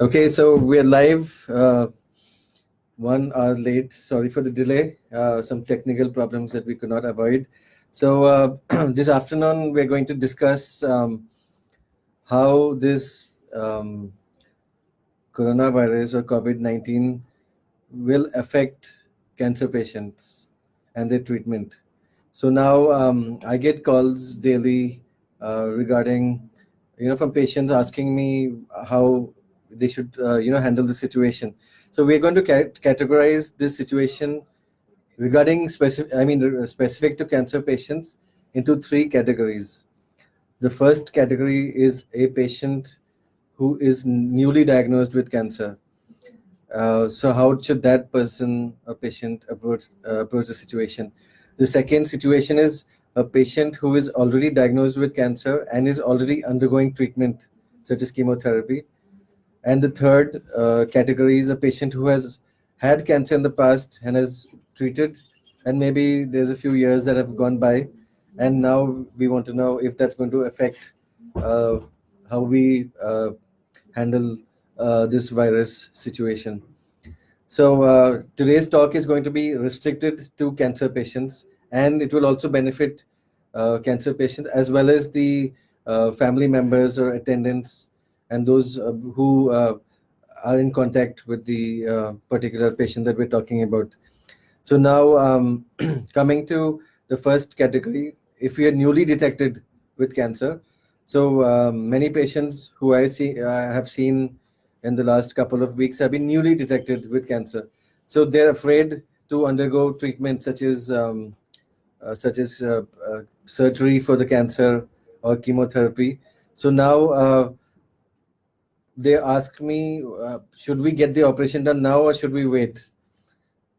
Okay, so we're live 1 hour late. Sorry for the delay. Some technical problems that we could not avoid. So this afternoon we're going to discuss how this coronavirus or COVID-19 will affect cancer patients and their treatment. So now I get calls daily regarding, from patients asking me how they should, handle the situation. So we're going to categorize this situation regarding specific to cancer patients into three categories. The first category is a patient who is newly diagnosed with cancer. So how should that person or patient approach the situation? The second situation is a patient who is already diagnosed with cancer and is already undergoing treatment, such as chemotherapy. And the third category is a patient who has had cancer in the past and has treated, and maybe there's a few years that have gone by, and now we want to know if that's going to affect uh, how we handle this virus situation. So today's talk is going to be restricted to cancer patients, and it will also benefit cancer patients as well as the family members or attendants and those who are in contact with the particular patient that we're talking about. So now, coming to the first category, if we are newly detected with cancer, so many patients who have seen in the last couple of weeks have been newly detected with cancer. So they're afraid to undergo treatment such as surgery for the cancer or chemotherapy. So now they ask me, should we get the operation done now or should we wait?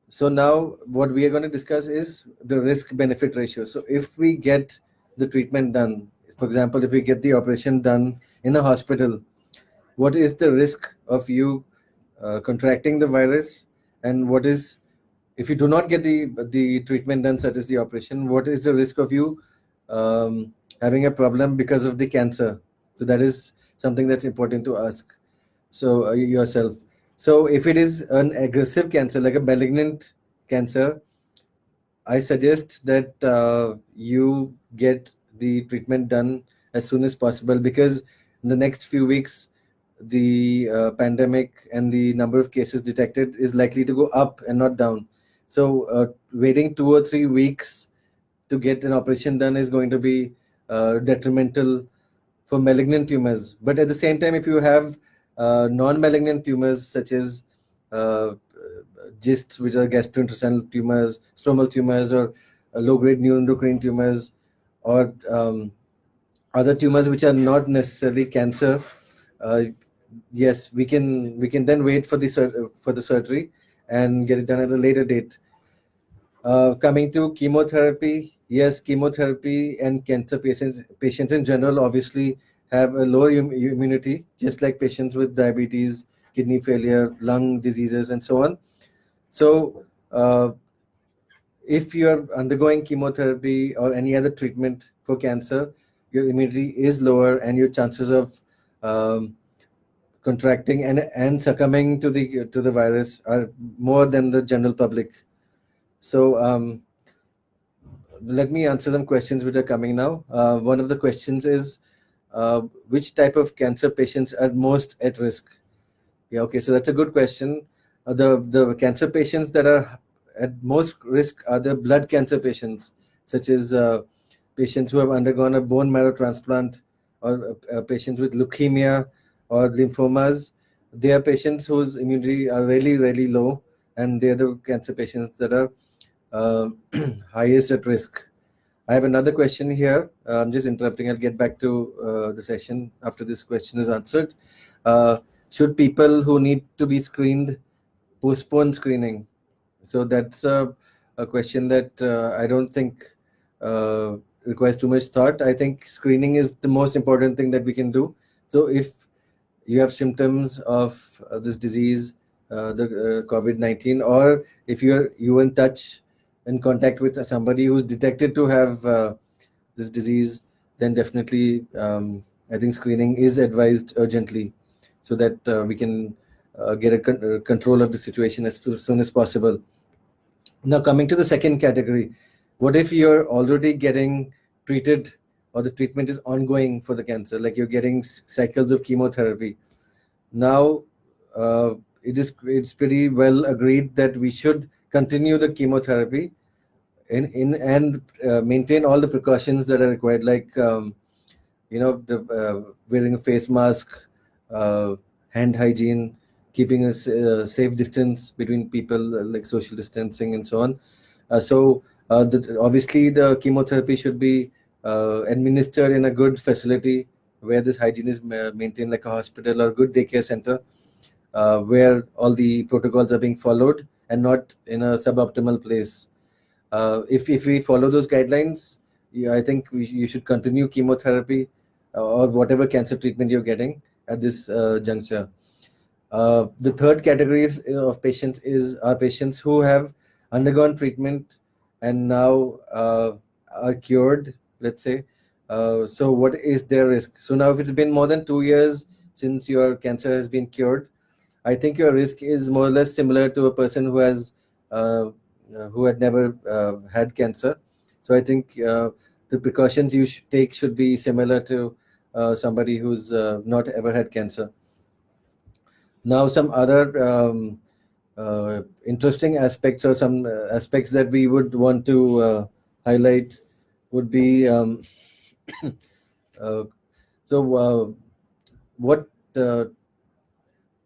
So now what we are going to discuss is the risk benefit ratio. So if we get the treatment done, for example, if we get the operation done in a hospital, what is the risk of you contracting the virus, and what is, if you do not get the treatment done, such as the operation, what is the risk of you having a problem because of the cancer? So that is something that's important to ask yourself. So if it is an aggressive cancer, like a malignant cancer, I suggest that you get the treatment done as soon as possible, because in the next few weeks, the pandemic and the number of cases detected is likely to go up and not down. So waiting 2 or 3 weeks to get an operation done is going to be detrimental for malignant tumors. But at the same time, if you have non-malignant tumors such as GISTs, which are gastrointestinal tumors, stromal tumors, or low-grade neuroendocrine tumors, or other tumors which are not necessarily cancer, uh, yes, we can then wait for the surgery and get it done at a later date. Coming to chemotherapy, yes, chemotherapy and cancer patients in general obviously have a lower immunity, just like patients with diabetes, kidney failure, lung diseases, and so on. So, if you are undergoing chemotherapy or any other treatment for cancer, your immunity is lower, and your chances of um, contracting and succumbing to the virus are more than the general public. So, let me answer some questions which are coming now. One of the questions is, which type of cancer patients are most at risk? Yeah, okay, so that's a good question. The cancer patients that are at most risk are the blood cancer patients, such as patients who have undergone a bone marrow transplant, or patients with leukemia or lymphomas. They are patients whose immunity are really, really low, and they are the cancer patients that are uh, highest at risk. I have another question here. I'm just interrupting. I'll get back to the session after this question is answered. Should people who need to be screened postpone screening? So that's a question that I don't think requires too much thought. I think screening is the most important thing that we can do. So if you have symptoms of this disease, the COVID-19, or if you in touch, in contact with somebody who's detected to have this disease, then definitely I think screening is advised urgently. so that we can get a control of the situation as soon as possible. Now, coming to the second category, what if you're already getting treated or the treatment is ongoing for the cancer, like you're getting cycles of chemotherapy? Now, it's pretty well agreed that we should continue the chemotherapy in and maintain all the precautions that are required, like wearing a face mask, hand hygiene, keeping a safe distance between people, like social distancing and so on. Obviously, the chemotherapy should be administered in a good facility where this hygiene is maintained, like a hospital or good daycare center, where all the protocols are being followed and not in a suboptimal place. If we follow those guidelines, yeah, I think you should continue chemotherapy or whatever cancer treatment you're getting at this juncture. The third category of patients are patients who have undergone treatment and now are cured, let's say. So what is their risk? So now if it's been more than 2 years since your cancer has been cured, I think your risk is more or less similar to a person who had never had cancer. So I think the precautions you should take should be similar to somebody who's not ever had cancer. Now, some other interesting aspects, or some aspects that we would want to highlight, would be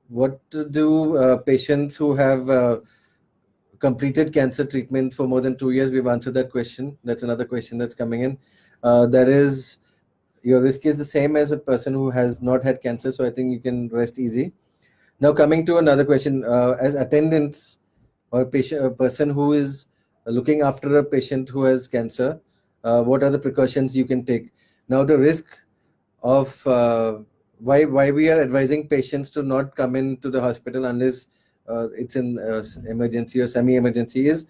what do patients who have completed cancer treatment for more than 2 years? We've answered that question. That's another question that's coming in. That is, your risk is the same as a person who has not had cancer, so I think you can rest easy. Now, coming to another question, as attendants or a person who is looking after a patient who has cancer, what are the precautions you can take? Now, the risk of why we are advising patients to not come into the hospital unless it's an emergency or semi-emergency is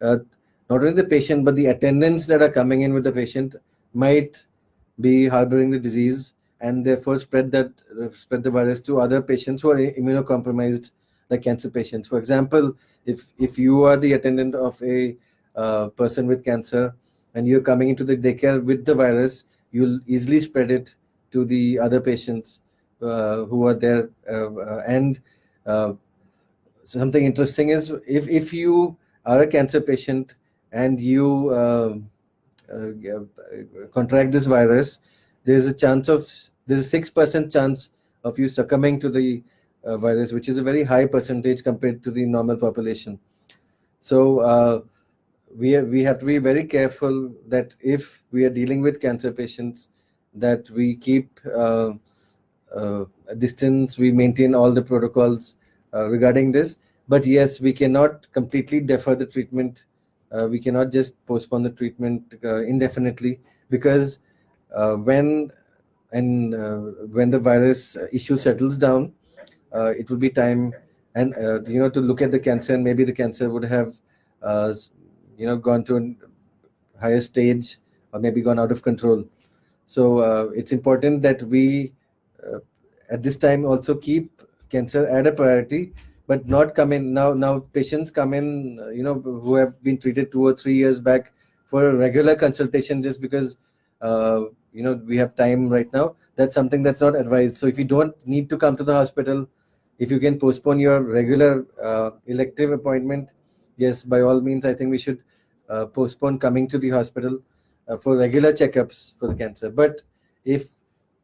not only the patient, but the attendants that are coming in with the patient might be harboring the disease and therefore spread the virus to other patients who are immunocompromised, like cancer patients. For example, if you are the attendant of a person with cancer and you're coming into the daycare with the virus, you'll easily spread it to the other patients who are there. And something interesting is, if you are a cancer patient and you contract this virus, there's a 6% chance of you succumbing to the virus, which is a very high percentage compared to the normal population. So we have to be very careful that if we are dealing with cancer patients, that we keep a distance, we maintain all the protocols regarding this. But yes, we cannot completely defer the treatment. We cannot just postpone the treatment indefinitely, because when the virus issue settles down, it will be time and to look at the cancer, and maybe the cancer would have gone to a higher stage or maybe gone out of control. So it's important that we at this time also keep cancer at a priority, but not come in now. Patients come in who have been treated 2 or 3 years back for a regular consultation just because we have time right now. That's something that's not advised. So if you don't need to come to the hospital, if you can postpone your regular elective appointment, yes, by all means, I think we should postpone coming to the hospital for regular checkups for the cancer. But if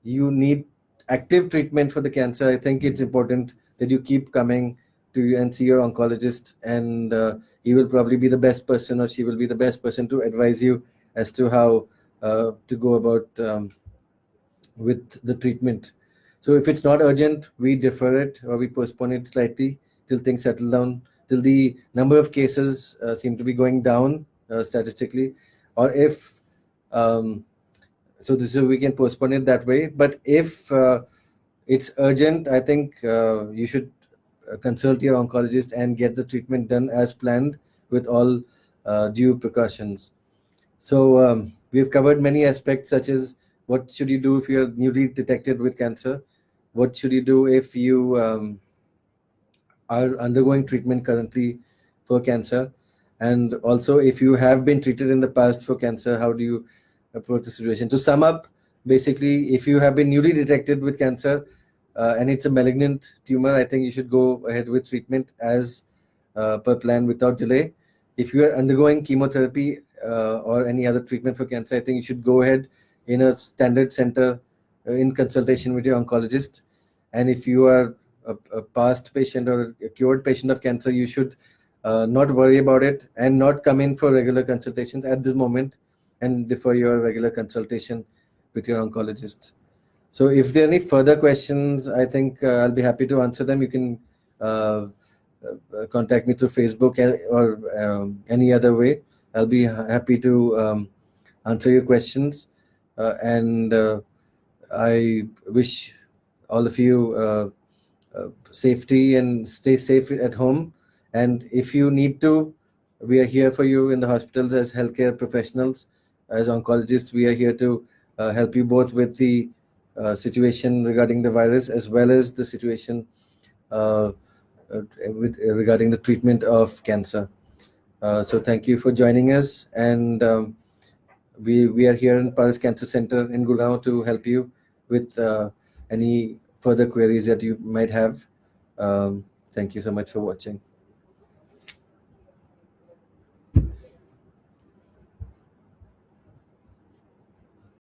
you need active treatment for the cancer, I think it's important that you keep coming to and see your oncologist, and he will probably be the best person, or she will be the best person to advise you as to how to go about with the treatment. So if it's not urgent, we defer it or we postpone it slightly till things settle down, till the number of cases seem to be going down statistically, or if so we can postpone it that way. But if it's urgent, I think you should consult your oncologist and get the treatment done as planned with all due precautions. So we've covered many aspects, such as what should you do if you're newly detected with cancer, what should you do if you are undergoing treatment currently for cancer, and also if you have been treated in the past for cancer, how do you approach the situation? To sum up, basically, if you have been newly detected with cancer and it's a malignant tumor, I think you should go ahead with treatment as per plan without delay. If you are undergoing chemotherapy or any other treatment for cancer, I think you should go ahead in a standard center in consultation with your oncologist. And if you are a past patient or a cured patient of cancer, you should not worry about it and not come in for regular consultations at this moment, and defer your regular consultation with your oncologist. So if there are any further questions, I think I'll be happy to answer them. You can contact me through Facebook or any other way. I'll be happy to answer your questions. And I wish all of you safety and stay safe at home. And if you need to, we are here for you in the hospitals as healthcare professionals. As oncologists, we are here to help you both with the situation regarding the virus, as well as the situation regarding the treatment of cancer. So thank you for joining us, and we are here in Paras Cancer Center in Gurgaon to help you with any further queries that you might have. Thank you so much for watching.